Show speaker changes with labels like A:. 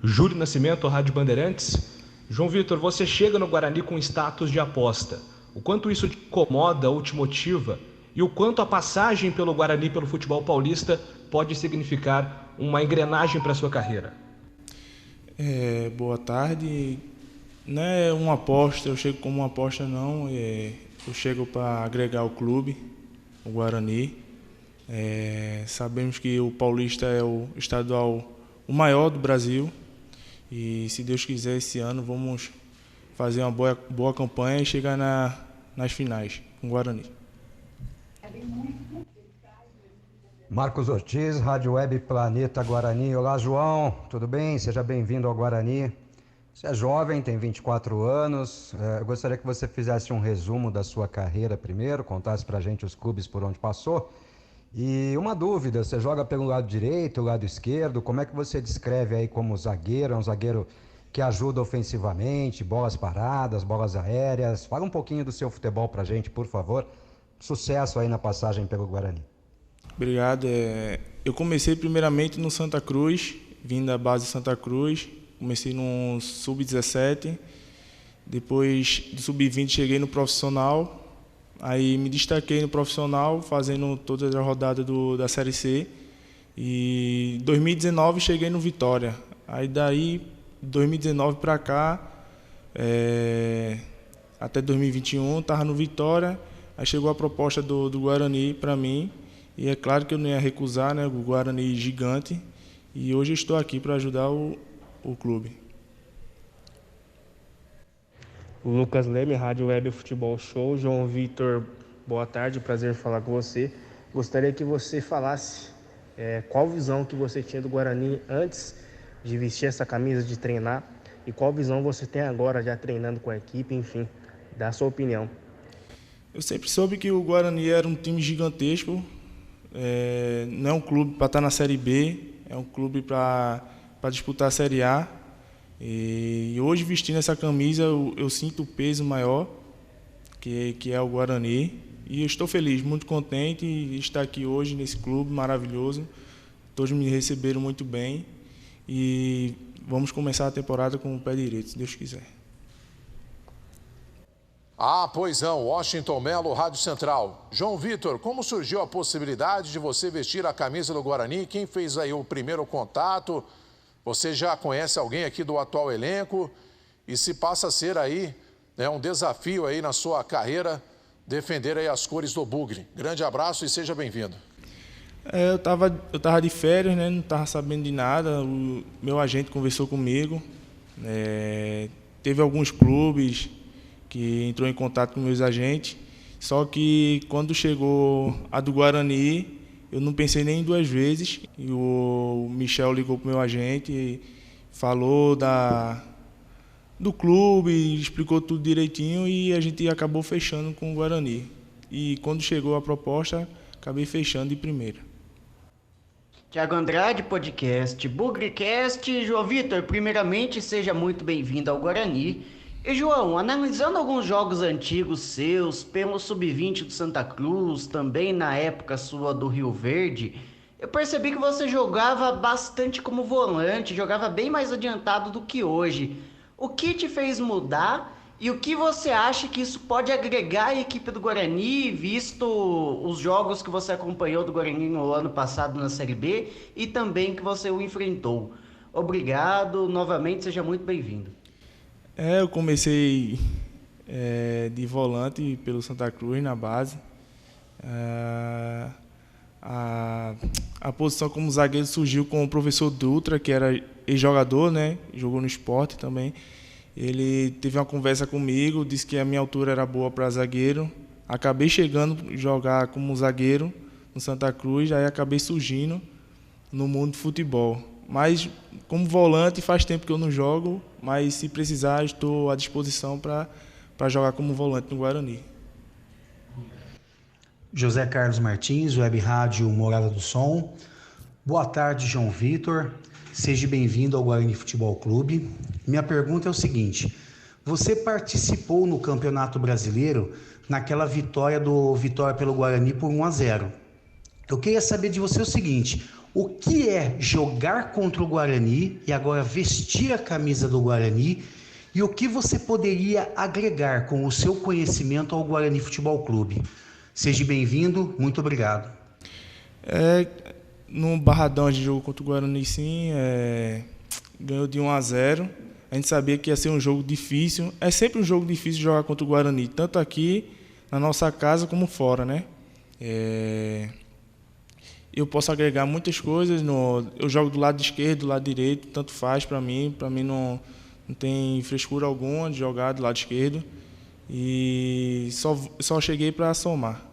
A: Júlio Nascimento, Rádio Bandeirantes. João Vitor, você chega no Guarani com status de aposta. O quanto isso te incomoda ou te motiva? E o quanto a passagem pelo Guarani, pelo futebol paulista, pode significar uma engrenagem para a sua carreira?
B: Boa tarde. Não é uma aposta, eu chego como uma aposta não. Eu chego para agregar o clube, o Guarani. Sabemos que o Paulista é o estadual o maior do Brasil. E se Deus quiser, esse ano vamos fazer uma boa campanha e chegar nas finais com o Guarani.
C: Marcos Ortiz, Rádio Web Planeta Guarani. Olá, João, tudo bem? Seja bem-vindo ao Guarani. Você é jovem, tem 24 anos. Eu gostaria que você fizesse um resumo da sua carreira primeiro, contasse pra gente os clubes por onde passou. E uma dúvida, você joga pelo lado direito, lado esquerdo, como é que você descreve aí como zagueiro? É um zagueiro que ajuda ofensivamente, bolas paradas, bolas aéreas. Fala um pouquinho do seu futebol pra gente, por favor. Sucesso aí na passagem pelo Guarani.
B: Obrigado. Eu comecei primeiramente no Santa Cruz, vim da base Santa Cruz, comecei no Sub-17, depois do Sub-20 cheguei no profissional. Aí me destaquei no profissional, fazendo toda a rodada da Série C. E em 2019 cheguei no Vitória. Aí daí, 2019 para cá, até 2021, estava no Vitória. Aí chegou a proposta do Guarani para mim. E é claro que eu não ia recusar, né? O Guarani gigante. E hoje eu estou aqui para ajudar o clube.
D: Lucas Leme, Rádio Web Futebol Show. João Vitor, boa tarde, prazer em falar com você. Gostaria que você falasse qual visão que você tinha do Guarani antes de vestir essa camisa, de treinar, e qual visão você tem agora já treinando com a equipe, enfim, dá a sua opinião.
B: Eu sempre soube que o Guarani era um time gigantesco, não é um clube para estar na Série B, é um clube para disputar a Série A. E hoje, vestindo essa camisa, eu sinto o peso maior, que é o Guarani. E eu estou feliz, muito contente de estar aqui hoje nesse clube maravilhoso. Todos me receberam muito bem. E vamos começar a temporada com o pé direito, se Deus quiser.
E: Pois não, Washington Melo, Rádio Central. João Vitor, como surgiu a possibilidade de você vestir a camisa do Guarani? Quem fez aí o primeiro contato? Você já conhece alguém aqui do atual elenco? E se passa a ser aí, né, um desafio aí na sua carreira, defender aí as cores do Bugre. Grande abraço e seja bem-vindo.
B: Eu tava de férias, né, não estava sabendo de nada. O meu agente conversou comigo. Teve alguns clubes que entrou em contato com meus agentes. Só que quando chegou a do Guarani, eu não pensei nem duas vezes. E o Michel ligou para o meu agente e falou do clube, explicou tudo direitinho e a gente acabou fechando com o Guarani. E quando chegou a proposta, acabei fechando de primeira.
F: Tiago Andrade, podcast Bugrecast. João Vitor, primeiramente, seja muito bem-vindo ao Guarani. E João, analisando alguns jogos antigos seus, pelo Sub-20 do Santa Cruz, também na época sua do Rio Verde, eu percebi que você jogava bastante como volante, jogava bem mais adiantado do que hoje. O que te fez mudar e o que você acha que isso pode agregar à equipe do Guarani, visto os jogos que você acompanhou do Guarani no ano passado na Série B e também que você o enfrentou? Obrigado, novamente, seja muito bem-vindo.
B: Eu comecei de volante pelo Santa Cruz, na base. A posição como zagueiro surgiu com o professor Dutra, que era ex-jogador, né? Jogou no Sport também. Ele teve uma conversa comigo, disse que a minha altura era boa para zagueiro. Acabei chegando a jogar como zagueiro no Santa Cruz, aí acabei surgindo no mundo do futebol. Mas como volante faz tempo que eu não jogo, mas se precisar estou à disposição para jogar como volante no Guarani.
G: José Carlos Martins, Web Rádio Morada do Som. Boa tarde, João Vitor. Seja bem-vindo ao Guarani Futebol Clube. Minha pergunta é o seguinte: você participou no Campeonato Brasileiro naquela vitória pelo Guarani por 1-0. Eu queria saber de você o seguinte: O que é jogar contra o Guarani e agora vestir a camisa do Guarani? E o que você poderia agregar com o seu conhecimento ao Guarani Futebol Clube? Seja bem-vindo, muito obrigado.
B: No Barradão a gente jogou contra o Guarani, sim, ganhou de 1-0. A gente sabia que ia ser um jogo difícil. É sempre um jogo difícil jogar contra o Guarani, tanto aqui na nossa casa como fora, né? Eu posso agregar muitas coisas. Eu jogo do lado esquerdo, do lado direito, tanto faz para mim. Para mim não tem frescura alguma de jogar do lado esquerdo. E só cheguei para somar.